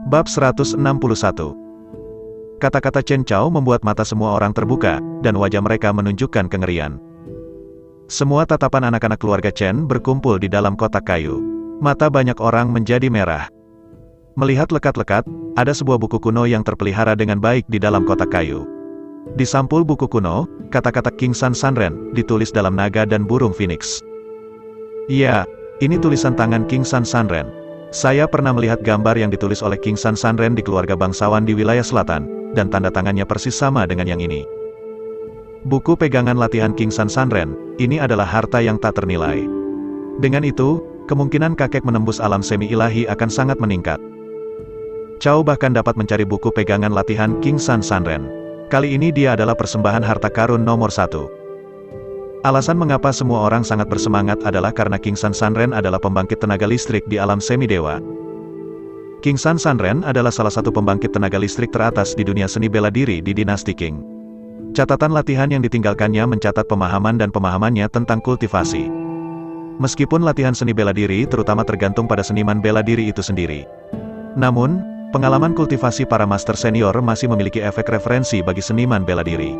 Bab 161. Kata-kata Chen Chao membuat mata semua orang terbuka, dan wajah mereka menunjukkan kengerian. Semua tatapan anak-anak keluarga Chen berkumpul di dalam kotak kayu. Mata banyak orang menjadi merah. Melihat lekat-lekat, ada sebuah buku kuno yang terpelihara dengan baik di dalam kotak kayu. Di sampul buku kuno, kata-kata King San Sanren ditulis dalam naga dan burung phoenix. Ya, ini tulisan tangan King San Sanren. Saya pernah melihat gambar yang ditulis oleh King San Sanren di keluarga bangsawan di wilayah selatan, dan tanda tangannya persis sama dengan yang ini. Buku pegangan latihan King San Sanren, ini adalah harta yang tak ternilai. Dengan itu, kemungkinan kakek menembus alam semi-ilahi akan sangat meningkat. Chao bahkan dapat mencari buku pegangan latihan King San Sanren. Kali ini dia adalah persembahan harta karun nomor 1. Alasan mengapa semua orang sangat bersemangat adalah karena King San Sanren adalah pembangkit tenaga listrik di alam semi-dewa. King San Sanren adalah salah satu pembangkit tenaga listrik teratas di dunia seni bela diri di dinasti Qing. Catatan latihan yang ditinggalkannya mencatat pemahaman dan pemahamannya tentang kultivasi. Meskipun latihan seni bela diri terutama tergantung pada seniman bela diri itu sendiri. Namun, pengalaman kultivasi para master senior masih memiliki efek referensi bagi seniman bela diri.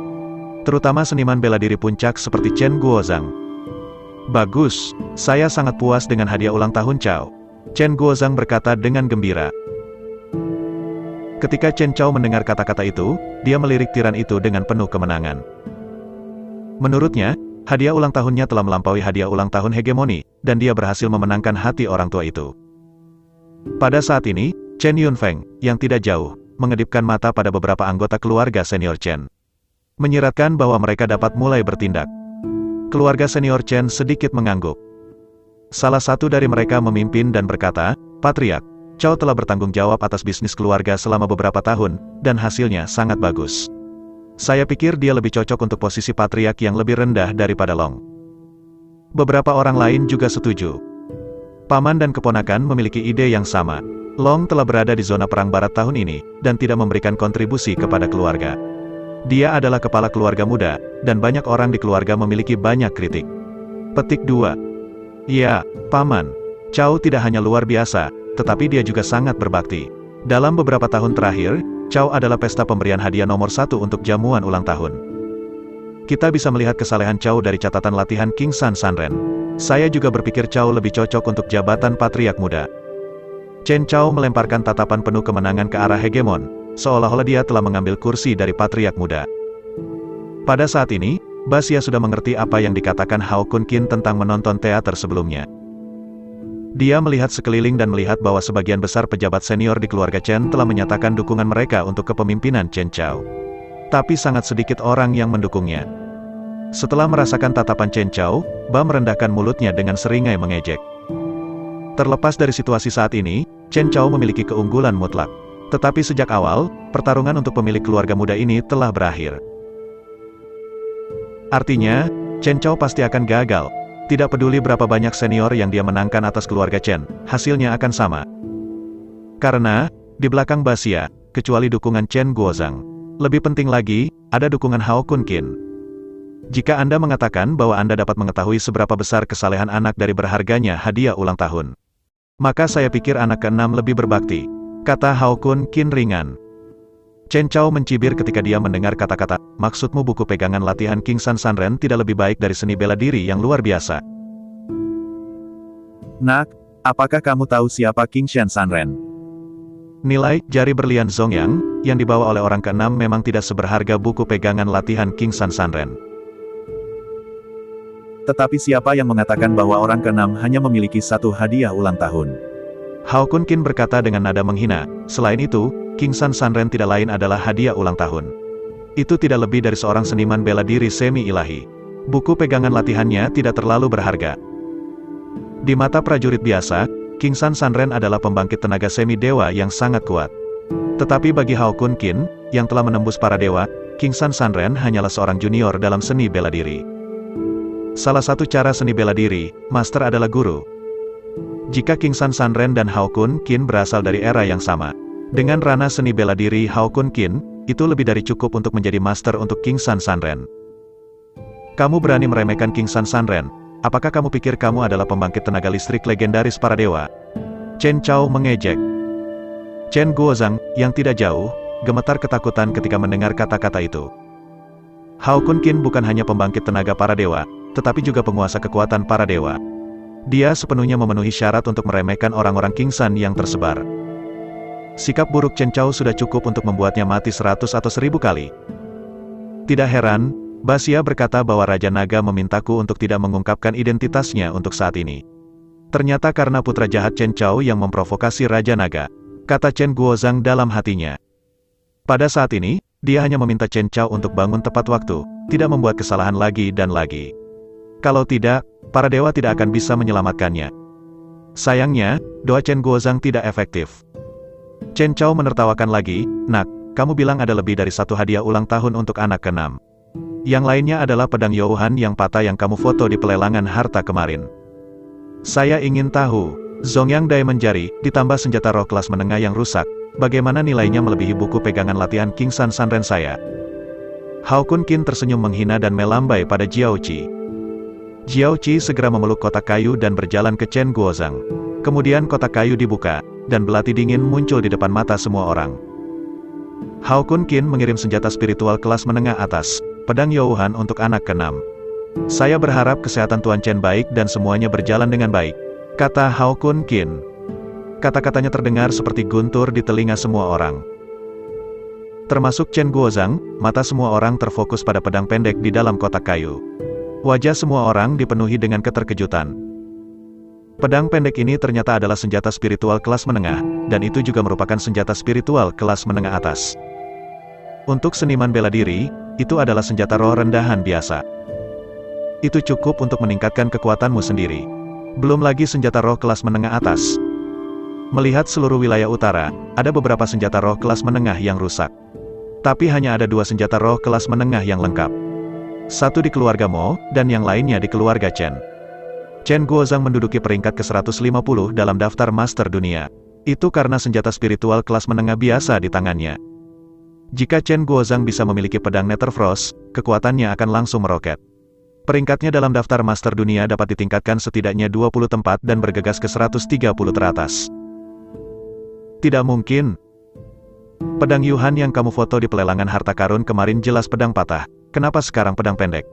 Terutama seniman bela diri puncak seperti Chen Guozhang. Bagus, saya sangat puas dengan hadiah ulang tahun Chao. Chen Guozhang berkata dengan gembira. Ketika Chen Chao mendengar kata-kata itu, dia melirik tiran itu dengan penuh kemenangan. Menurutnya, hadiah ulang tahunnya telah melampaui hadiah ulang tahun hegemoni, dan dia berhasil memenangkan hati orang tua itu. Pada saat ini, Chen Yunfeng, yang tidak jauh, mengedipkan mata pada beberapa anggota keluarga senior Chen. Menyiratkan bahwa mereka dapat mulai bertindak. Keluarga senior Chen sedikit mengangguk. Salah satu dari mereka memimpin dan berkata, "Patriark, Chao telah bertanggung jawab atas bisnis keluarga selama beberapa tahun, dan hasilnya sangat bagus. Saya pikir dia lebih cocok untuk posisi patriark yang lebih rendah daripada Long." Beberapa orang lain juga setuju. Paman dan keponakan memiliki ide yang sama. Long telah berada di zona perang barat tahun ini, dan tidak memberikan kontribusi kepada keluarga. Dia adalah kepala keluarga muda, dan banyak orang di keluarga memiliki banyak kritik. Petik 2. Ya, Paman. Chao tidak hanya luar biasa, tetapi dia juga sangat berbakti. Dalam beberapa tahun terakhir, Chao adalah pesta pemberian hadiah nomor 1 untuk jamuan ulang tahun. Kita bisa melihat kesalehan Chao dari catatan latihan King San Sanren. Saya juga berpikir Chao lebih cocok untuk jabatan patriark muda. Chen Chao melemparkan tatapan penuh kemenangan ke arah hegemon, seolah-olah dia telah mengambil kursi dari patriark muda. Pada saat ini, Basia sudah mengerti apa yang dikatakan Hao Kun Qin tentang menonton teater sebelumnya. Dia melihat sekeliling dan melihat bahwa sebagian besar pejabat senior di keluarga Chen telah menyatakan dukungan mereka untuk kepemimpinan Chen Chao. Tapi sangat sedikit orang yang mendukungnya. Setelah merasakan tatapan Chen Chao, Ba merendahkan mulutnya dengan seringai mengejek. Terlepas dari situasi saat ini, Chen Chao memiliki keunggulan mutlak. Tetapi sejak awal, pertarungan untuk pemilik keluarga muda ini telah berakhir. Artinya, Chen Chao pasti akan gagal. Tidak peduli berapa banyak senior yang dia menangkan atas keluarga Chen, hasilnya akan sama. Karena, di belakang Basia, kecuali dukungan Chen Guozhang, lebih penting lagi, ada dukungan Hao Kun Qin. Jika Anda mengatakan bahwa Anda dapat mengetahui seberapa besar kesalehan anak dari berharganya hadiah ulang tahun, maka saya pikir anak ke-6 lebih berbakti, kata Hao Kun Qin ringan. Chen Chao mencibir ketika dia mendengar kata-kata, "Maksudmu buku pegangan latihan King San Sanren tidak lebih baik dari seni bela diri yang luar biasa?" Nak, apakah kamu tahu siapa King San Sanren? Nilai jari berlian Zongyang, yang dibawa oleh orang ke-6 memang tidak seberharga buku pegangan latihan King San Sanren. Tetapi siapa yang mengatakan bahwa orang ke-6 hanya memiliki satu hadiah ulang tahun? Hao Kun Qin berkata dengan nada menghina, "Selain itu, King San Sanren tidak lain adalah hadiah ulang tahun. Itu tidak lebih dari seorang seniman bela diri semi-ilahi. Buku pegangan latihannya tidak terlalu berharga." Di mata prajurit biasa, King San Sanren adalah pembangkit tenaga semi-dewa yang sangat kuat. Tetapi bagi Hao Kun Qin, yang telah menembus para dewa, King San Sanren hanyalah seorang junior dalam seni bela diri. Salah satu cara seni bela diri, master adalah guru. Jika King San Sanren dan Hao Kun Qin berasal dari era yang sama, dengan ranah seni bela diri Hao Kun Qin, itu lebih dari cukup untuk menjadi master untuk King San Sanren. Kamu berani meremehkan King San Sanren? Apakah kamu pikir kamu adalah pembangkit tenaga listrik legendaris para dewa? Chen Chao mengejek. Chen Guozhang, yang tidak jauh, gemetar ketakutan ketika mendengar kata-kata itu. Hao Kun Qin bukan hanya pembangkit tenaga para dewa, tetapi juga penguasa kekuatan para dewa. Dia sepenuhnya memenuhi syarat untuk meremehkan orang-orang King San yang tersebar. Sikap buruk Chen Chao sudah cukup untuk membuatnya mati 100 atau 1000 kali. Tidak heran, Basia berkata bahwa Raja Naga memintaku untuk tidak mengungkapkan identitasnya untuk saat ini. Ternyata karena putra jahat Chen Chao yang memprovokasi Raja Naga, kata Chen Guozhang dalam hatinya. Pada saat ini, dia hanya meminta Chen Chao untuk bangun tepat waktu, tidak membuat kesalahan lagi dan lagi. Kalau tidak, para dewa tidak akan bisa menyelamatkannya. Sayangnya, doa Chen Guozhang tidak efektif. Chen Chao menertawakan lagi, "Nak, kamu bilang ada lebih dari satu hadiah ulang tahun untuk anak ke-6. Yang lainnya adalah pedang Youhan yang patah yang kamu foto di pelelangan harta kemarin. Saya ingin tahu, Zongyang Diamond Jari, ditambah senjata roh kelas menengah yang rusak, bagaimana nilainya melebihi buku pegangan latihan King San Sanren saya?" Hao Kun Qin tersenyum menghina dan melambai pada Jiao Qi. Jiao Qi segera memeluk kotak kayu dan berjalan ke Chen Guozhang. Kemudian kotak kayu dibuka, dan belati dingin muncul di depan mata semua orang. Hao Kun Qin mengirim senjata spiritual kelas menengah atas, pedang Youhan untuk anak ke-6. Saya berharap kesehatan Tuan Chen baik dan semuanya berjalan dengan baik, kata Hao Kun Qin. Kata-katanya terdengar seperti guntur di telinga semua orang. Termasuk Chen Guozhang, mata semua orang terfokus pada pedang pendek di dalam kotak kayu. Wajah semua orang dipenuhi dengan keterkejutan. Pedang pendek ini ternyata adalah senjata spiritual kelas menengah, dan itu juga merupakan senjata spiritual kelas menengah atas. Untuk seniman bela diri, itu adalah senjata roh rendahan biasa. Itu cukup untuk meningkatkan kekuatanmu sendiri. Belum lagi senjata roh kelas menengah atas. Melihat seluruh wilayah utara, ada beberapa senjata roh kelas menengah yang rusak. Tapi hanya ada 2 senjata roh kelas menengah yang lengkap. Satu di keluarga Mo, dan yang lainnya di keluarga Chen. Chen Guozhang menduduki peringkat ke-150 dalam daftar Master Dunia. Itu karena senjata spiritual kelas menengah biasa di tangannya. Jika Chen Guozhang bisa memiliki pedang Nether Frost, kekuatannya akan langsung meroket. Peringkatnya dalam daftar Master Dunia dapat ditingkatkan setidaknya 20 tempat dan bergegas ke 130 teratas. Tidak mungkin. Pedang Yuhan yang kamu foto di pelelangan harta karun kemarin jelas pedang patah, kenapa sekarang pedang pendek?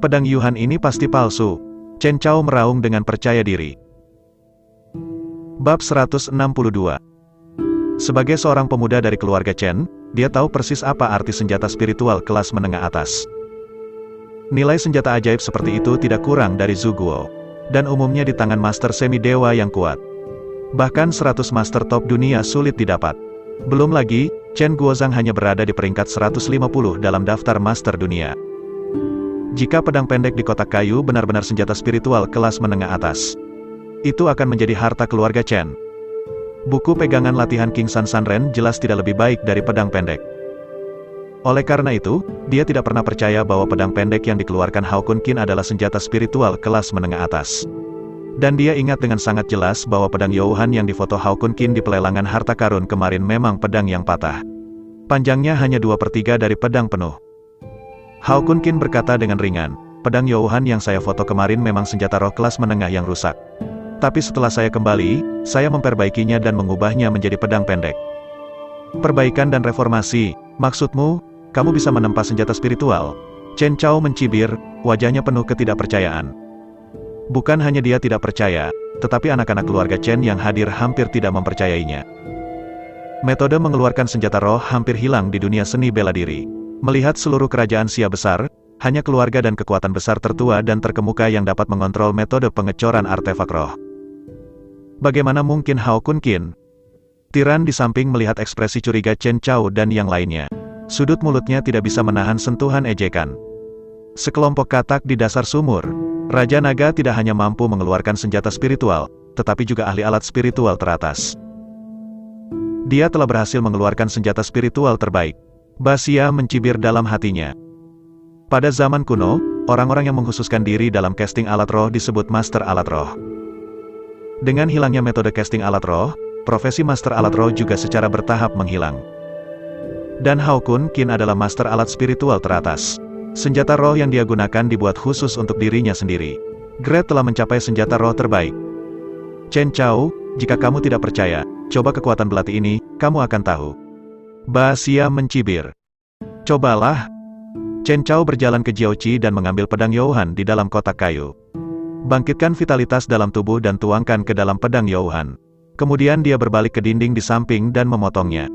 Pedang Yuhan ini pasti palsu. Chen Chao meraung dengan percaya diri. Bab 162. Sebagai seorang pemuda dari keluarga Chen, dia tahu persis apa arti senjata spiritual kelas menengah atas. Nilai senjata ajaib seperti itu tidak kurang dari Zuguo, dan umumnya di tangan master semi-dewa yang kuat. Bahkan 100 master top dunia sulit didapat. Belum lagi, Chen Guozhang hanya berada di peringkat 150 dalam daftar master dunia. Jika pedang pendek di kotak kayu benar-benar senjata spiritual kelas menengah atas, itu akan menjadi harta keluarga Chen. Buku pegangan latihan King San Sanren jelas tidak lebih baik dari pedang pendek. Oleh karena itu, dia tidak pernah percaya bahwa pedang pendek yang dikeluarkan Hao Kun Qin adalah senjata spiritual kelas menengah atas. Dan dia ingat dengan sangat jelas bahwa pedang Youhan yang difoto Hao Kun Qin di pelelangan harta karun kemarin memang pedang yang patah. Panjangnya hanya 2/3 dari pedang penuh. Hao Kun Qin berkata dengan ringan, pedang Youhan yang saya foto kemarin memang senjata roh kelas menengah yang rusak. Tapi setelah saya kembali, saya memperbaikinya dan mengubahnya menjadi pedang pendek. Perbaikan dan reformasi, maksudmu, kamu bisa menempa senjata spiritual? Chen Chao mencibir, wajahnya penuh ketidakpercayaan. Bukan hanya dia tidak percaya, tetapi anak-anak keluarga Chen yang hadir hampir tidak mempercayainya. Metode mengeluarkan senjata roh hampir hilang di dunia seni bela diri. Melihat seluruh kerajaan Xia besar, hanya keluarga dan kekuatan besar tertua dan terkemuka yang dapat mengontrol metode pengecoran artefak roh. Bagaimana mungkin Hao Kun Qin? Tiran di samping melihat ekspresi curiga Chen Chao dan yang lainnya. Sudut mulutnya tidak bisa menahan sentuhan ejekan. Sekelompok katak di dasar sumur. Raja Naga tidak hanya mampu mengeluarkan senjata spiritual, tetapi juga ahli alat spiritual teratas. Dia telah berhasil mengeluarkan senjata spiritual terbaik. Basia mencibir dalam hatinya. Pada zaman kuno, orang-orang yang mengkhususkan diri dalam casting alat roh disebut master alat roh. Dengan hilangnya metode casting alat roh, profesi master alat roh juga secara bertahap menghilang. Dan Hao Kun Qin adalah master alat spiritual teratas. Senjata roh yang dia gunakan dibuat khusus untuk dirinya sendiri. Grade telah mencapai senjata roh terbaik. Chen Chao, jika kamu tidak percaya, coba kekuatan belati ini, kamu akan tahu. Ba Xia mencibir. Cobalah. Chen Chao berjalan ke Jiaoqi dan mengambil pedang Youhan di dalam kotak kayu. Bangkitkan vitalitas dalam tubuh dan tuangkan ke dalam pedang Youhan. Kemudian dia berbalik ke dinding di samping dan memotongnya.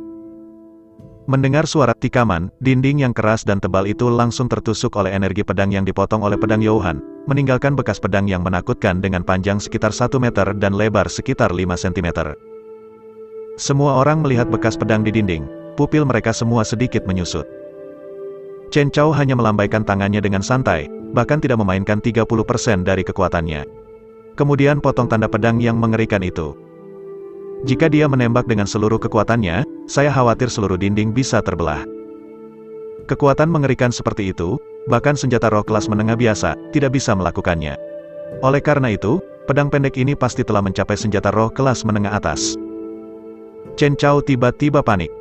Mendengar suara tikaman, dinding yang keras dan tebal itu langsung tertusuk oleh energi pedang yang dipotong oleh pedang Youhan, meninggalkan bekas pedang yang menakutkan dengan panjang sekitar 1 meter dan lebar sekitar 5 cm. Semua orang melihat bekas pedang di dinding, pupil mereka semua sedikit menyusut. Chen Chao hanya melambaikan tangannya dengan santai, bahkan tidak memainkan 30% dari kekuatannya. Kemudian potong tanda pedang yang mengerikan itu. Jika dia menembak dengan seluruh kekuatannya, saya khawatir seluruh dinding bisa terbelah. Kekuatan mengerikan seperti itu, bahkan senjata roh kelas menengah biasa, tidak bisa melakukannya. Oleh karena itu, pedang pendek ini pasti telah mencapai senjata roh kelas menengah atas. Chen Chao tiba-tiba panik.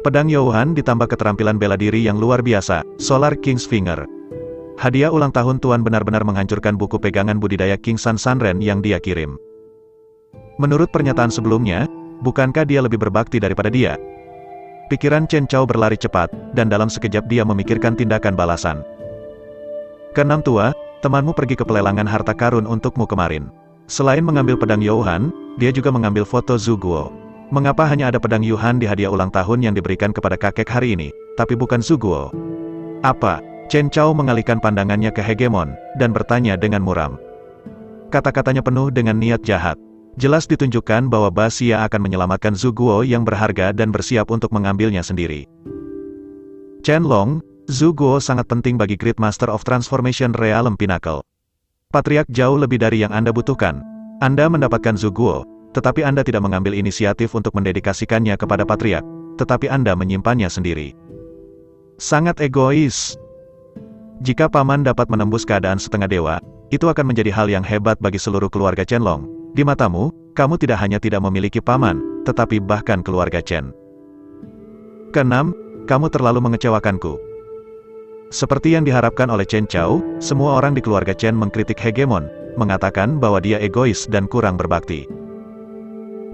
Pedang Youhan ditambah keterampilan bela diri yang luar biasa, Solar King's Finger. Hadiah ulang tahun Tuan benar-benar menghancurkan buku pegangan budidaya King San Sanren yang dia kirim. Menurut pernyataan sebelumnya, bukankah dia lebih berbakti daripada dia? Pikiran Chen Chao berlari cepat, dan dalam sekejap dia memikirkan tindakan balasan. Keenam tua, temanmu pergi ke pelelangan harta karun untukmu kemarin. Selain mengambil pedang Youhan, dia juga mengambil foto Zhu Guo. Mengapa hanya ada pedang Yuhan di hadiah ulang tahun yang diberikan kepada kakek hari ini, tapi bukan Zhu Guo? Apa? Chen Chao mengalihkan pandangannya ke Hegemon, dan bertanya dengan muram. Kata-katanya penuh dengan niat jahat. Jelas ditunjukkan bahwa Ba Xia akan menyelamatkan Zhu Guo yang berharga dan bersiap untuk mengambilnya sendiri. Chen Long, Zhu Guo sangat penting bagi Great Master of Transformation Realm Pinnacle. Patriark jauh lebih dari yang Anda butuhkan. Anda mendapatkan Zhu Guo, tetapi Anda tidak mengambil inisiatif untuk mendedikasikannya kepada Patriark, tetapi Anda menyimpannya sendiri. Sangat egois. Jika Paman dapat menembus keadaan setengah dewa, itu akan menjadi hal yang hebat bagi seluruh keluarga Chen Long. Di matamu, kamu tidak hanya tidak memiliki paman, tetapi bahkan keluarga Chen. Keenam, kamu terlalu mengecewakanku. Seperti yang diharapkan oleh Chen Chao, semua orang di keluarga Chen mengkritik Hegemon, mengatakan bahwa dia egois dan kurang berbakti.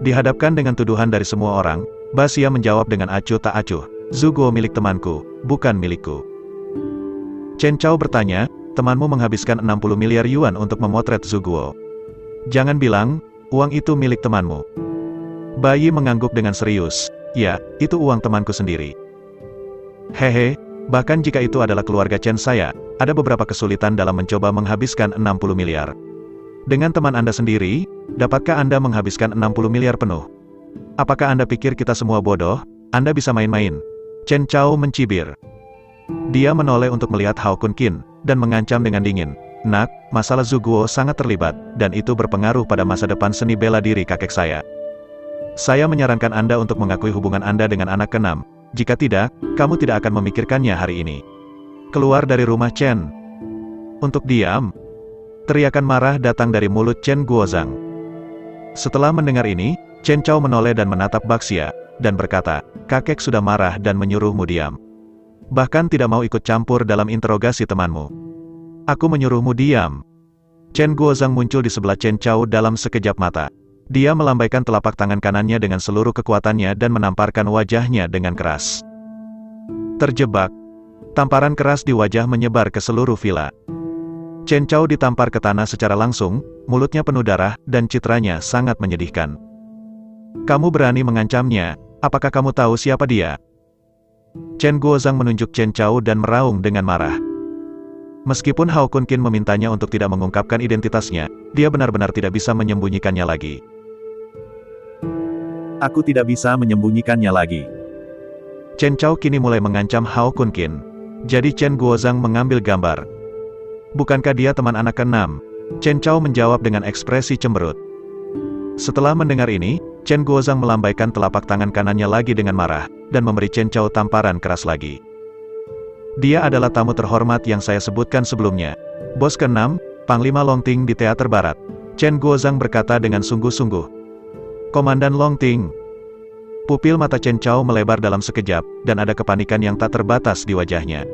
Dihadapkan dengan tuduhan dari semua orang, Ba Xia menjawab dengan acuh tak acuh, Zhu Guo milik temanku, bukan milikku. Chen Chao bertanya, temanmu menghabiskan 60 miliar yuan untuk memotret Zhu Guo. Jangan bilang, uang itu milik temanmu. Bayi mengangguk dengan serius, ya, itu uang temanku sendiri. Hehe, bahkan jika itu adalah keluarga Chen saya, ada beberapa kesulitan dalam mencoba menghabiskan 60 miliar. Dengan teman Anda sendiri, dapatkah Anda menghabiskan 60 miliar penuh? Apakah Anda pikir kita semua bodoh? Anda bisa main-main. Chen Chao mencibir. Dia menoleh untuk melihat Hao Kun Qin, dan mengancam dengan dingin. Nak, masalah Zhu Guo sangat terlibat, dan itu berpengaruh pada masa depan seni bela diri kakek saya. Saya menyarankan Anda untuk mengakui hubungan Anda dengan anak keenam. Jika tidak, kamu tidak akan memikirkannya hari ini. Keluar dari rumah Chen. Untuk diam. Teriakan marah datang dari mulut Chen Guozhang. Setelah mendengar ini, Chen Chao menoleh dan menatap Ba Xia, dan berkata, kakek sudah marah dan menyuruhmu diam. Bahkan tidak mau ikut campur dalam interogasi temanmu. Aku menyuruhmu diam. Chen Guozhang muncul di sebelah Chen Chao dalam sekejap mata. Dia melambaikan telapak tangan kanannya dengan seluruh kekuatannya dan menamparkan wajahnya dengan keras. Terjebak. Tamparan keras di wajah menyebar ke seluruh villa. Chen Chao ditampar ke tanah secara langsung, mulutnya penuh darah, dan citranya sangat menyedihkan. Kamu berani mengancamnya, apakah kamu tahu siapa dia? Chen Guozhang menunjuk Chen Chao dan meraung dengan marah. Meskipun Hao Kun Qin memintanya untuk tidak mengungkapkan identitasnya, dia benar-benar tidak bisa menyembunyikannya lagi. Aku tidak bisa menyembunyikannya lagi. Chen Chao kini mulai mengancam Hao Kun Qin. Jadi Chen Guozhang mengambil gambar. Bukankah dia teman anak keenam? Chen Chao menjawab dengan ekspresi cemberut. Setelah mendengar ini, Chen Guozhang melambaikan telapak tangan kanannya lagi dengan marah, dan memberi Chen Chao tamparan keras lagi. Dia adalah tamu terhormat yang saya sebutkan sebelumnya. Bos ke-6, Panglima Longting di Teater Barat. Chen Guozhang berkata dengan sungguh-sungguh. Komandan Longting. Pupil mata Chen Chao melebar dalam sekejap, dan ada kepanikan yang tak terbatas di wajahnya.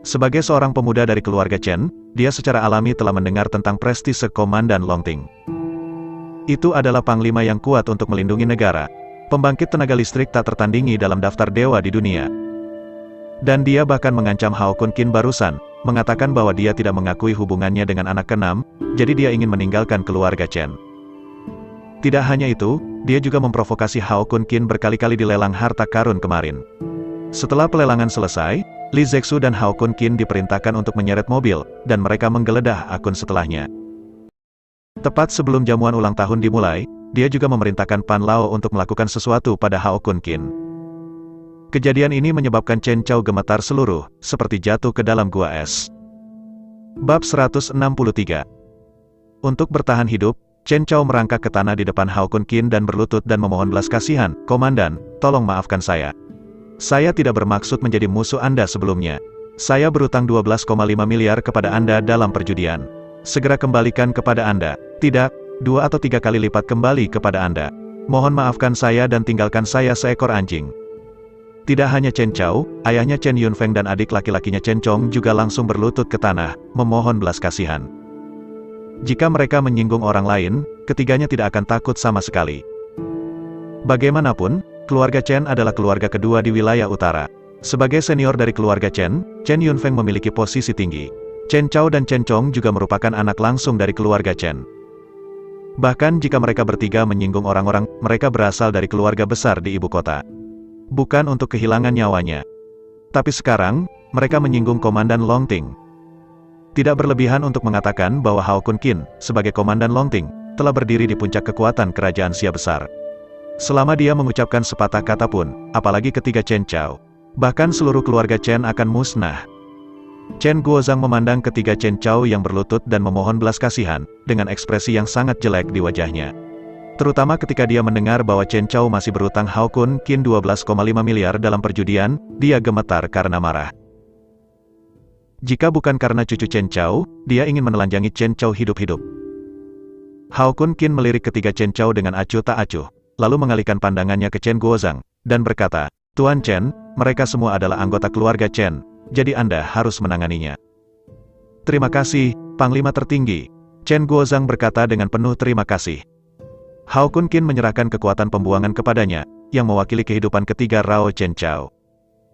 Sebagai seorang pemuda dari keluarga Chen, dia secara alami telah mendengar tentang prestise Komandan Longting. Itu adalah panglima yang kuat untuk melindungi negara. Pembangkit tenaga listrik tak tertandingi dalam daftar dewa di dunia. Dan dia bahkan mengancam Hao Kun Qin barusan, mengatakan bahwa dia tidak mengakui hubungannya dengan anak keenam, jadi dia ingin meninggalkan keluarga Chen. Tidak hanya itu, dia juga memprovokasi Hao Kun Qin berkali-kali di lelang harta karun kemarin. Setelah pelelangan selesai, Li Zexu dan Hao Kun Qin diperintahkan untuk menyeret mobil, dan mereka menggeledah akun setelahnya. Tepat sebelum jamuan ulang tahun dimulai, dia juga memerintahkan Pan Lao untuk melakukan sesuatu pada Hao Kun Qin. Kejadian ini menyebabkan Chen Chao gemetar seluruh, seperti jatuh ke dalam gua es. Bab 163. Untuk bertahan hidup, Chen Chao merangkak ke tanah di depan Hao Kun Qin dan berlutut dan memohon belas kasihan, "Komandan, tolong maafkan saya. Saya tidak bermaksud menjadi musuh Anda sebelumnya. Saya berutang 12,5 miliar kepada Anda dalam perjudian. Segera kembalikan kepada Anda. Tidak, 2 atau 3 kali lipat kembali kepada Anda. Mohon maafkan saya dan tinggalkan saya seekor anjing." Tidak hanya Chen Chao, ayahnya Chen Yunfeng dan adik laki-lakinya Chen Chong juga langsung berlutut ke tanah, memohon belas kasihan. Jika mereka menyinggung orang lain, ketiganya tidak akan takut sama sekali. Bagaimanapun, keluarga Chen adalah keluarga kedua di wilayah utara. Sebagai senior dari keluarga Chen, Chen Yunfeng memiliki posisi tinggi. Chen Chao dan Chen Chong juga merupakan anak langsung dari keluarga Chen. Bahkan jika mereka bertiga menyinggung orang-orang, mereka berasal dari keluarga besar di ibu kota. Bukan untuk kehilangan nyawanya. Tapi sekarang, mereka menyinggung Komandan Longting. Tidak berlebihan untuk mengatakan bahwa Hao Kun Qin, sebagai Komandan Longting, telah berdiri di puncak kekuatan kerajaan Xia besar. Selama dia mengucapkan sepatah kata pun, apalagi ketika Chen Chao, bahkan seluruh keluarga Chen akan musnah. Chen Guozhang memandang ketiga Chen Chao yang berlutut dan memohon belas kasihan, dengan ekspresi yang sangat jelek di wajahnya. Terutama ketika dia mendengar bahwa Chen Chao masih berutang Hao Kun Qin 12,5 miliar dalam perjudian, dia gemetar karena marah. Jika bukan karena cucu Chen Chao, dia ingin menelanjangi Chen Chao hidup-hidup. Hao Kun Qin melirik ketiga Chen Chao dengan acuh tak acuh, lalu mengalihkan pandangannya ke Chen Guozhang, dan berkata, "Tuan Chen, mereka semua adalah anggota keluarga Chen. Jadi Anda harus menanganinya." "Terima kasih, Panglima tertinggi," Chen Guozhang berkata dengan penuh terima kasih. Hao Kun Qin menyerahkan kekuatan pembuangan kepadanya, yang mewakili kehidupan ketiga Rao Chen Chao.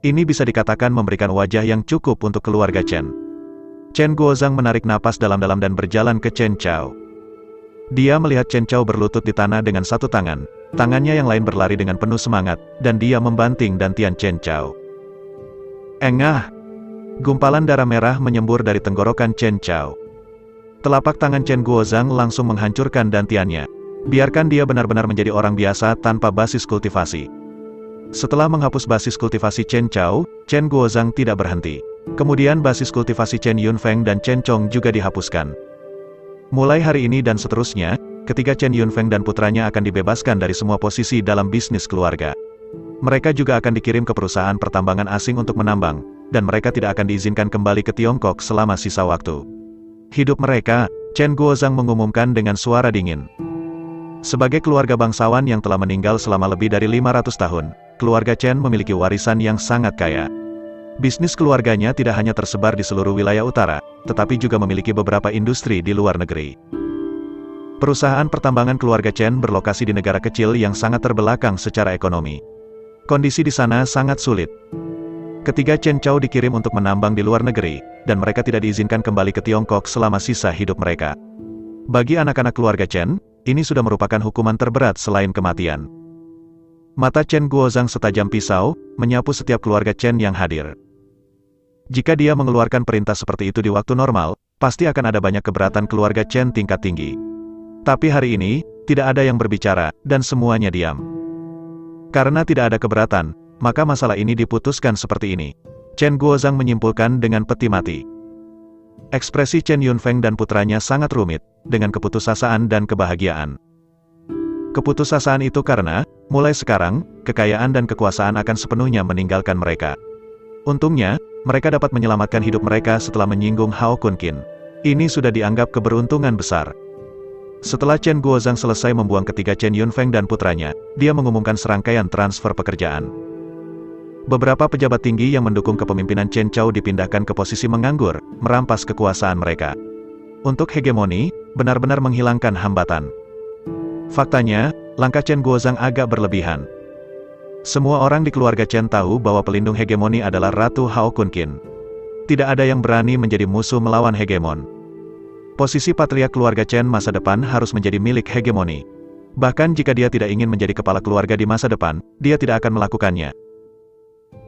Ini bisa dikatakan memberikan wajah yang cukup untuk keluarga Chen. Chen Guozhang menarik napas dalam-dalam dan berjalan ke Chen Chao. Dia melihat Chen Chao berlutut di tanah dengan satu tangan, tangannya yang lain berlari dengan penuh semangat, dan dia membanting dantian Chen Chao. Engah! Gumpalan darah merah menyembur dari tenggorokan Chen Chao. Telapak tangan Chen Guozhang langsung menghancurkan dantiannya. Biarkan dia benar-benar menjadi orang biasa tanpa basis kultivasi. Setelah menghapus basis kultivasi Chen Chao, Chen Guozhang tidak berhenti. Kemudian basis kultivasi Chen Yunfeng dan Chen Chong juga dihapuskan. Mulai hari ini dan seterusnya, ketiga Chen Yunfeng dan putranya akan dibebaskan dari semua posisi dalam bisnis keluarga. Mereka juga akan dikirim ke perusahaan pertambangan asing untuk menambang, dan mereka tidak akan diizinkan kembali ke Tiongkok selama sisa waktu. Hidup mereka, Chen Guozhang mengumumkan dengan suara dingin. Sebagai keluarga bangsawan yang telah meninggal selama lebih dari 500 tahun, keluarga Chen memiliki warisan yang sangat kaya. Bisnis keluarganya tidak hanya tersebar di seluruh wilayah utara, tetapi juga memiliki beberapa industri di luar negeri. Perusahaan pertambangan keluarga Chen berlokasi di negara kecil yang sangat terbelakang secara ekonomi. Kondisi di sana sangat sulit. Ketiga Chen Chao dikirim untuk menambang di luar negeri, dan mereka tidak diizinkan kembali ke Tiongkok selama sisa hidup mereka. Bagi anak-anak keluarga Chen, ini sudah merupakan hukuman terberat selain kematian. Mata Chen Guozhang setajam pisau, menyapu setiap keluarga Chen yang hadir. Jika dia mengeluarkan perintah seperti itu di waktu normal, pasti akan ada banyak keberatan keluarga Chen tingkat tinggi. Tapi hari ini, tidak ada yang berbicara, dan semuanya diam. Karena tidak ada keberatan, maka masalah ini diputuskan seperti ini. Chen Guozhang menyimpulkan dengan peti mati. Ekspresi Chen Yunfeng dan putranya sangat rumit, dengan keputusasaan dan kebahagiaan. Keputusasaan itu karena, mulai sekarang, kekayaan dan kekuasaan akan sepenuhnya meninggalkan mereka. Untungnya, mereka dapat menyelamatkan hidup mereka setelah menyinggung Hao Kun Qin. Ini sudah dianggap keberuntungan besar. Setelah Chen Guozhang selesai membuang ketiga Chen Yunfeng dan putranya, dia mengumumkan serangkaian transfer pekerjaan. Beberapa pejabat tinggi yang mendukung kepemimpinan Chen Chao dipindahkan ke posisi menganggur, merampas kekuasaan mereka. Untuk hegemoni, benar-benar menghilangkan hambatan. Faktanya, langkah Chen Guozhang agak berlebihan. Semua orang di keluarga Chen tahu bahwa pelindung hegemoni adalah Ratu Hao Kun Qin. Tidak ada yang berani menjadi musuh melawan hegemon. Posisi patriark keluarga Chen masa depan harus menjadi milik hegemoni. Bahkan jika dia tidak ingin menjadi kepala keluarga di masa depan, dia tidak akan melakukannya.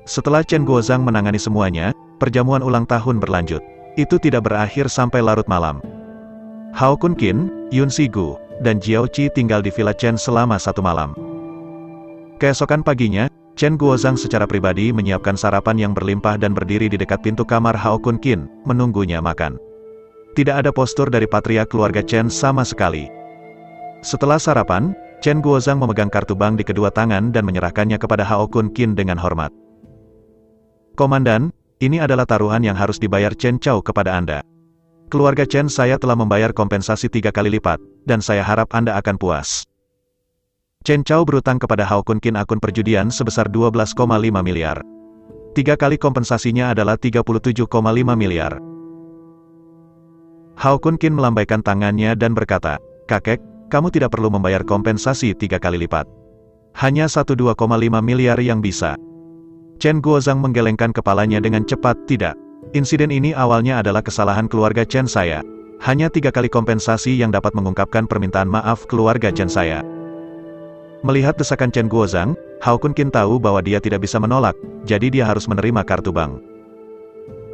Setelah Chen Guozhang menangani semuanya, perjamuan ulang tahun berlanjut. Itu tidak berakhir sampai larut malam. Hao Kun Qin, Yun Sigu, dan Jiao Qi tinggal di Villa Chen selama 1 malam. Keesokan paginya, Chen Guozhang secara pribadi menyiapkan sarapan yang berlimpah dan berdiri di dekat pintu kamar Hao Kun Qin, menunggunya makan. Tidak ada postur dari patriark keluarga Chen sama sekali. Setelah sarapan, Chen Guozhang memegang kartu bank di kedua tangan dan menyerahkannya kepada Hao Kun Qin dengan hormat. "Komandan, ini adalah taruhan yang harus dibayar Chen Chao kepada Anda. Keluarga Chen saya telah membayar kompensasi 3 kali lipat, dan saya harap Anda akan puas." Chen Chao berutang kepada Hao Kun Qin akun perjudian sebesar 12,5 miliar. 3 kali kompensasinya adalah 37,5 miliar. Hao Kun Qin melambaikan tangannya dan berkata, "Kakek, kamu tidak perlu membayar kompensasi 3 kali lipat. Hanya 12,5 miliar yang bisa." Chen Guozhang menggelengkan kepalanya dengan cepat. "Tidak. Insiden ini awalnya adalah kesalahan keluarga Chen saya. Hanya 3 kali kompensasi yang dapat mengungkapkan permintaan maaf keluarga Chen saya." Melihat desakan Chen Guozhang, Hao Kun Qin tahu bahwa dia tidak bisa menolak, jadi dia harus menerima kartu bank.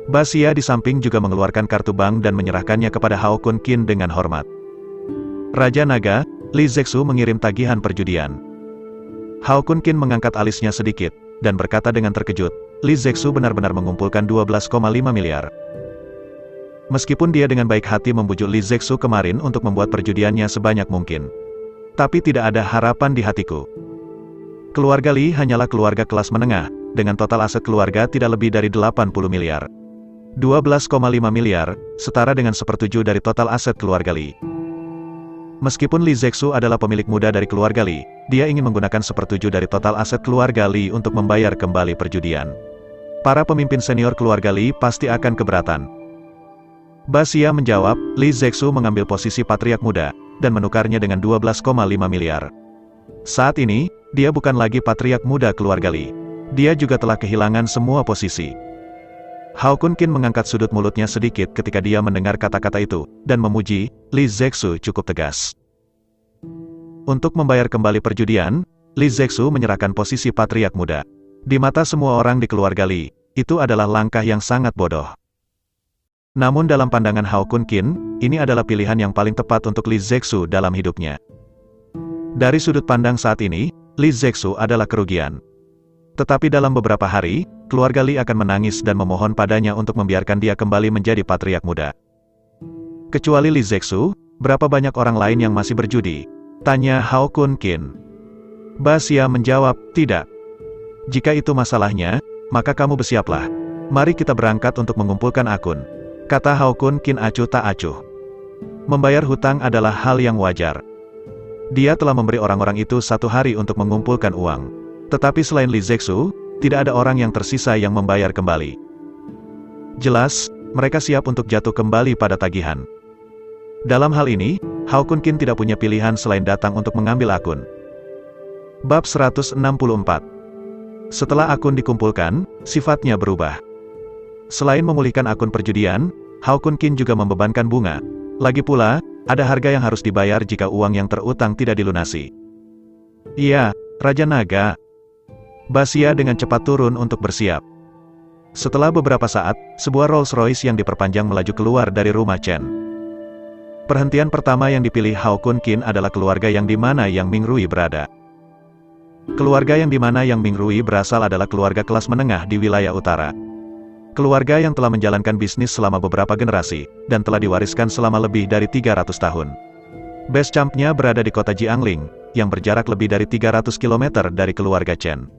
Ba Xia di samping juga mengeluarkan kartu bank dan menyerahkannya kepada Hao Kun Qin dengan hormat. Raja Naga, Li Zexu mengirim tagihan perjudian. Hao Kun Qin mengangkat alisnya sedikit, dan berkata dengan terkejut, Li Zexu benar-benar mengumpulkan 12,5 miliar. Meskipun dia dengan baik hati membujuk Li Zexu kemarin untuk membuat perjudiannya sebanyak mungkin. Tapi tidak ada harapan di hatiku. Keluarga Li hanyalah keluarga kelas menengah, dengan total aset keluarga tidak lebih dari 80 miliar. 12,5 miliar, setara dengan 1/7 dari total aset keluarga Li. Meskipun Li Zexu adalah pemilik muda dari keluarga Li, dia ingin menggunakan 1/7 dari total aset keluarga Li untuk membayar kembali perjudian. Para pemimpin senior keluarga Li pasti akan keberatan. Ba Xia menjawab, Li Zexu mengambil posisi patriark muda, dan menukarnya dengan 12,5 miliar. Saat ini, dia bukan lagi patriark muda keluarga Li. Dia juga telah kehilangan semua posisi. Hao Kun Qin mengangkat sudut mulutnya sedikit ketika dia mendengar kata-kata itu, dan memuji, Li Zexu cukup tegas. Untuk membayar kembali perjudian, Li Zexu menyerahkan posisi patriark muda. Di mata semua orang di keluarga Li, itu adalah langkah yang sangat bodoh. Namun dalam pandangan Hao Kun Qin, ini adalah pilihan yang paling tepat untuk Li Zexu dalam hidupnya. Dari sudut pandang saat ini, Li Zexu adalah kerugian. Tetapi dalam beberapa hari, keluarga Li akan menangis dan memohon padanya untuk membiarkan dia kembali menjadi patriark muda. Kecuali Li Zexu, berapa banyak orang lain yang masih berjudi? Tanya Hao Kun Qin. Ba Xia menjawab, tidak. Jika itu masalahnya, maka kamu bersiaplah. Mari kita berangkat untuk mengumpulkan akun. Kata Hao Kun Qin acuh tak acuh. Membayar hutang adalah hal yang wajar. Dia telah memberi orang-orang itu 1 hari untuk mengumpulkan uang. Tetapi selain Li Zexu, tidak ada orang yang tersisa yang membayar kembali. Jelas, mereka siap untuk jatuh kembali pada tagihan. Dalam hal ini, Hao Kun Qin tidak punya pilihan selain datang untuk mengambil akun. Bab 164. Setelah akun dikumpulkan, sifatnya berubah. Selain memulihkan akun perjudian, Hao Kun Qin juga membebankan bunga. Lagi pula, ada harga yang harus dibayar jika uang yang terutang tidak dilunasi. Iya, Raja Naga. Ba Xia dengan cepat turun untuk bersiap. Setelah beberapa saat, sebuah Rolls Royce yang diperpanjang melaju keluar dari rumah Chen. Perhentian pertama yang dipilih Hao Kun Qin adalah keluarga yang di mana Yang Mingrui berada. Keluarga yang di mana Yang Mingrui berasal adalah keluarga kelas menengah di wilayah utara. Keluarga yang telah menjalankan bisnis selama beberapa generasi, dan telah diwariskan selama lebih dari 300 tahun. Base campnya berada di kota Jiangling, yang berjarak lebih dari 300 km dari keluarga Chen.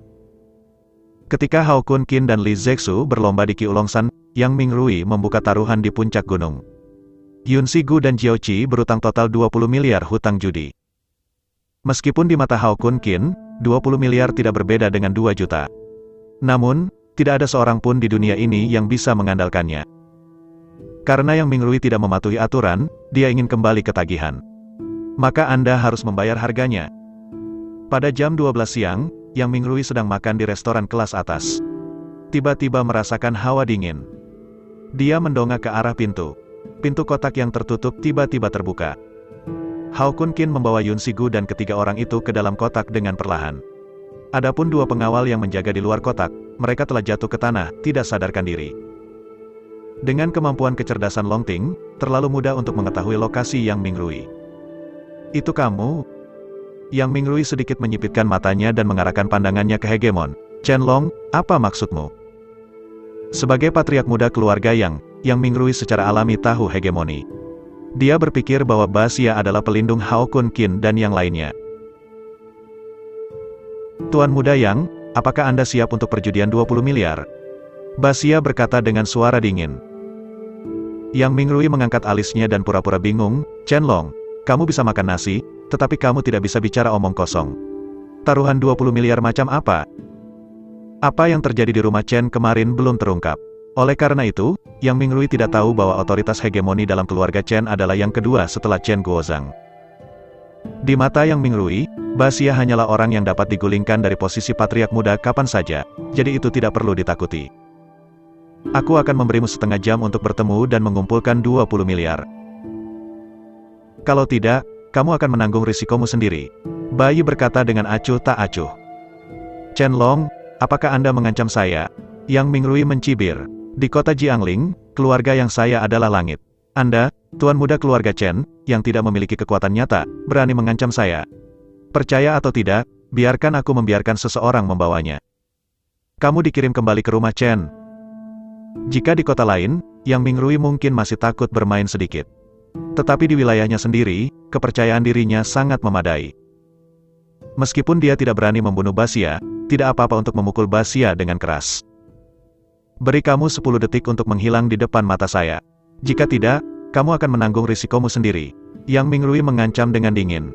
Ketika Hao Kun Qin dan Li Zexu berlomba di Qiulongsan, Yang Mingrui membuka taruhan di puncak gunung. Yun Sigu dan Jiao Qi berutang total 20 miliar hutang judi. Meskipun di mata Hao Kun Qin, 20 miliar tidak berbeda dengan 2 juta. Namun, tidak ada seorang pun di dunia ini yang bisa mengandalkannya. Karena Yang Mingrui tidak mematuhi aturan, dia ingin kembali ke tagihan. maka Anda harus membayar harganya. Pada jam 12 siang, Yang Mingrui sedang makan di restoran kelas atas. Tiba-tiba merasakan hawa dingin. Dia mendongak ke arah pintu. Pintu kotak yang tertutup tiba-tiba terbuka. Hao Kun Qin membawa Yun Sigu dan ketiga orang itu ke dalam kotak dengan perlahan. Adapun dua pengawal yang menjaga di luar kotak, mereka telah jatuh ke tanah, tidak sadarkan diri. Dengan kemampuan kecerdasan Long Ting, terlalu mudah untuk mengetahui lokasi Yang Mingrui. Itu kamu? Yang Mingrui sedikit menyipitkan matanya dan mengarahkan pandangannya ke Hegemon. Chen Long, apa maksudmu? Sebagai patriark muda keluarga Yang Mingrui secara alami tahu hegemoni. Dia berpikir bahwa Baxia adalah pelindung Hao Kun Qin dan yang lainnya. Tuan muda Yang, apakah Anda siap untuk perjudian 20 miliar? Baxia berkata dengan suara dingin. Yang Mingrui mengangkat alisnya dan pura-pura bingung. Chen Long, kamu bisa makan nasi, tetapi kamu tidak bisa bicara omong kosong. Taruhan 20 miliar macam apa? Apa yang terjadi di rumah Chen kemarin belum terungkap. Oleh karena itu, Yang Mingrui tidak tahu bahwa otoritas hegemoni dalam keluarga Chen adalah yang kedua setelah Chen Guozhang. Di mata Yang Mingrui, Baxia hanyalah orang yang dapat digulingkan dari posisi patriark muda kapan saja, jadi itu tidak perlu ditakuti. Aku akan memberimu setengah jam untuk bertemu dan mengumpulkan 20 miliar. Kalau tidak, kamu akan menanggung risikomu sendiri. Bayi berkata dengan acuh tak acuh. Chen Long, apakah Anda mengancam saya? Yang Mingrui mencibir. Di kota Jiangling, keluarga yang saya adalah langit. Anda, tuan muda keluarga Chen, yang tidak memiliki kekuatan nyata, berani mengancam saya. Percaya atau tidak, biarkan aku membiarkan seseorang membawanya. Kamu dikirim kembali ke rumah Chen. Jika di kota lain, Yang Mingrui mungkin masih takut bermain sedikit. Tetapi di wilayahnya sendiri, kepercayaan dirinya sangat memadai. Meskipun dia tidak berani membunuh Baxia, tidak apa-apa untuk memukul Baxia dengan keras. Beri kamu 10 detik untuk menghilang di depan mata saya. Jika tidak, kamu akan menanggung risikomu sendiri. Yang Mingrui mengancam dengan dingin.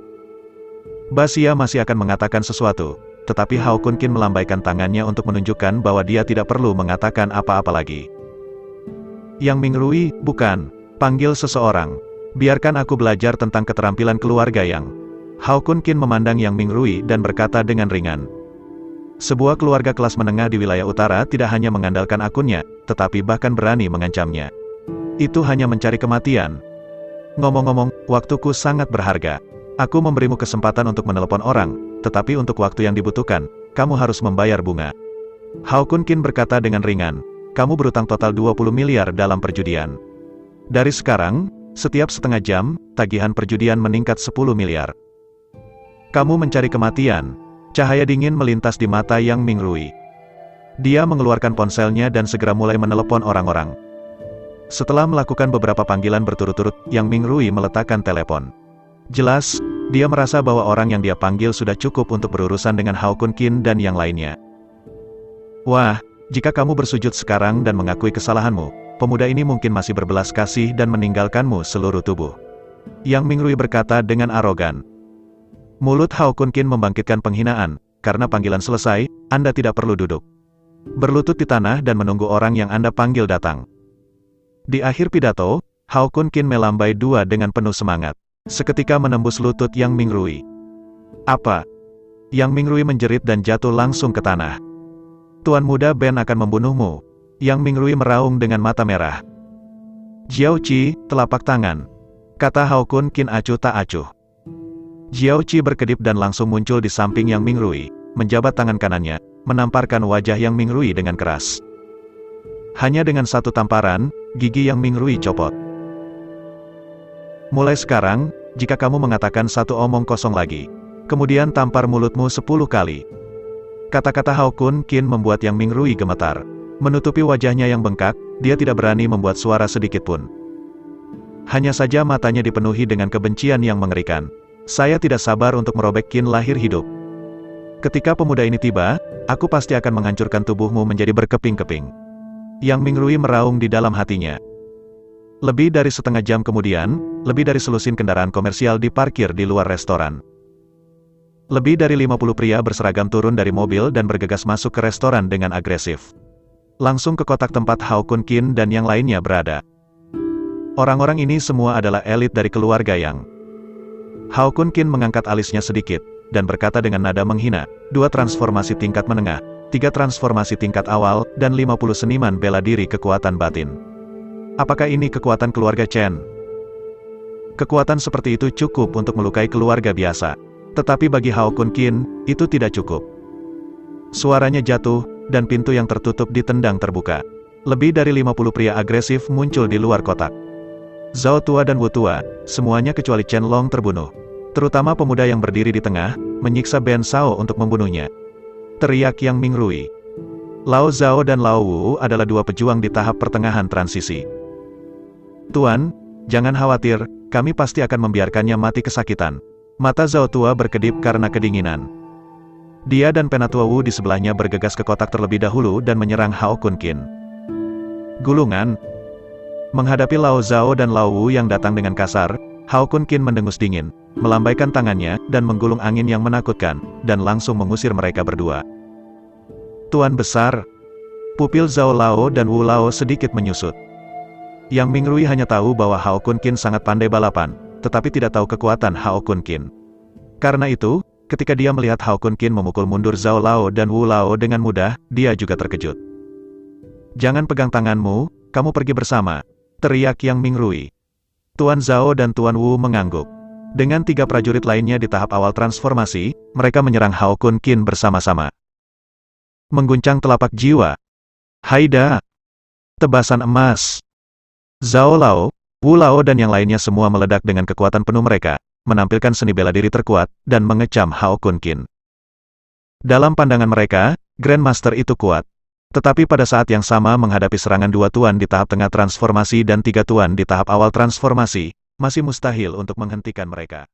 Baxia masih akan mengatakan sesuatu, tetapi Hao Kun Qin melambaikan tangannya untuk menunjukkan bahwa dia tidak perlu mengatakan apa-apa lagi. Yang Mingrui, bukan. Panggil seseorang. Biarkan aku belajar tentang keterampilan keluarga Yang. Hao Kun Qin memandang Yang Mingrui dan berkata dengan ringan. Sebuah keluarga kelas menengah di wilayah utara tidak hanya mengandalkan akunnya, tetapi bahkan berani mengancamnya. Itu hanya mencari kematian. Ngomong-ngomong, waktuku sangat berharga. Aku memberimu kesempatan untuk menelepon orang, tetapi untuk waktu yang dibutuhkan, kamu harus membayar bunga. Hao Kun Qin berkata dengan ringan. Kamu berutang total 20 miliar dalam perjudian. Dari sekarang, setiap setengah jam, tagihan perjudian meningkat 10 miliar. Kamu mencari kematian. Cahaya dingin melintas di mata Yang Mingrui. Dia mengeluarkan ponselnya dan segera mulai menelepon orang-orang. Setelah melakukan beberapa panggilan berturut-turut, Yang Mingrui meletakkan telepon. Jelas, dia merasa bahwa orang yang dia panggil sudah cukup untuk berurusan dengan Hao Kun Qin dan yang lainnya. Wah, jika kamu bersujud sekarang dan mengakui kesalahanmu, pemuda ini mungkin masih berbelas kasih dan meninggalkanmu seluruh tubuh. Yang Mingrui berkata dengan arogan. Mulut Hao Kun Qin membangkitkan penghinaan. Karena panggilan selesai, Anda tidak perlu duduk. Berlutut di tanah dan menunggu orang yang Anda panggil datang. Di akhir pidato, Hao Kun Qin melambai dua dengan penuh semangat. Seketika menembus lutut Yang Mingrui. Apa? Yang Mingrui menjerit dan jatuh langsung ke tanah. Tuan muda Ben akan membunuhmu. Yang Mingrui meraung dengan mata merah. Jiao Qi, telapak tangan. Kata Hao Kun Qin acuh tak acuh. Jiao Qi berkedip dan langsung muncul di samping Yang Mingrui, menjabat tangan kanannya, menamparkan wajah Yang Mingrui dengan keras. Hanya dengan satu tamparan, gigi Yang Mingrui copot. Mulai sekarang, jika kamu mengatakan satu omong kosong lagi, kemudian tampar mulutmu 10 kali. Kata-kata Hao Kun Qin membuat Yang Mingrui gemetar. Menutupi wajahnya yang bengkak, dia tidak berani membuat suara sedikit pun. Hanya saja matanya dipenuhi dengan kebencian yang mengerikan. Saya tidak sabar untuk merobek Qin lahir hidup. Ketika pemuda ini tiba, aku pasti akan menghancurkan tubuhmu menjadi berkeping-keping. Yang Mingrui meraung di dalam hatinya. Lebih dari setengah jam kemudian, lebih dari selusin kendaraan komersial diparkir di luar restoran. Lebih dari 50 pria berseragam turun dari mobil dan bergegas masuk ke restoran dengan agresif. Langsung ke kotak tempat Hao Kun Qin dan yang lainnya berada. Orang-orang ini semua adalah elit dari keluarga Yang. Hao Kun Qin mengangkat alisnya sedikit, dan berkata dengan nada menghina, 2 transformasi tingkat menengah, 3 transformasi tingkat awal, dan 50 seniman bela diri kekuatan batin. Apakah ini kekuatan keluarga Chen? Kekuatan seperti itu cukup untuk melukai keluarga biasa. Tetapi bagi Hao Kun Qin, itu tidak cukup. Suaranya jatuh, dan pintu yang tertutup ditendang terbuka. Lebih dari 50 pria agresif muncul di luar kotak. Zhao Tua dan Wu Tua, semuanya kecuali Chen Long terbunuh. Terutama pemuda yang berdiri di tengah, menyiksa Ben Shao untuk membunuhnya. Teriak Yang Mingrui. Lao Zhao dan Lao Wu adalah 2 pejuang di tahap pertengahan transisi. Tuan, jangan khawatir, kami pasti akan membiarkannya mati kesakitan. Mata Zhao Tua berkedip karena kedinginan. Dia dan Penatua Wu di sebelahnya bergegas ke kotak terlebih dahulu dan menyerang Hao Kun Qin. Gulungan. Menghadapi Lao Zhao dan Lao Wu yang datang dengan kasar, Hao Kun Qin mendengus dingin, melambaikan tangannya, dan menggulung angin yang menakutkan, dan langsung mengusir mereka berdua. Tuan besar. Pupil Zhao Lao dan Wu Lao sedikit menyusut. Yang Mingrui hanya tahu bahwa Hao Kun Qin sangat pandai balapan, tetapi tidak tahu kekuatan Hao Kun Qin. Karena itu, ketika dia melihat Hao Kun Qin memukul mundur Zhao Lao dan Wu Lao dengan mudah, dia juga terkejut. Jangan pegang tanganmu, kamu pergi bersama, teriak Yang Mingrui. Tuan Zhao dan Tuan Wu mengangguk. Dengan 3 prajurit lainnya di tahap awal transformasi, mereka menyerang Hao Kun Qin bersama-sama. Mengguncang telapak jiwa. Haida! Tebasan emas! Zhao Lao, Wu Lao dan yang lainnya semua meledak dengan kekuatan penuh mereka, menampilkan seni bela diri terkuat, dan mengecam Hao Kun Qin. Dalam pandangan mereka, Grandmaster itu kuat. Tetapi pada saat yang sama menghadapi serangan 2 tuan di tahap tengah transformasi dan 3 tuan di tahap awal transformasi, masih mustahil untuk menghentikan mereka.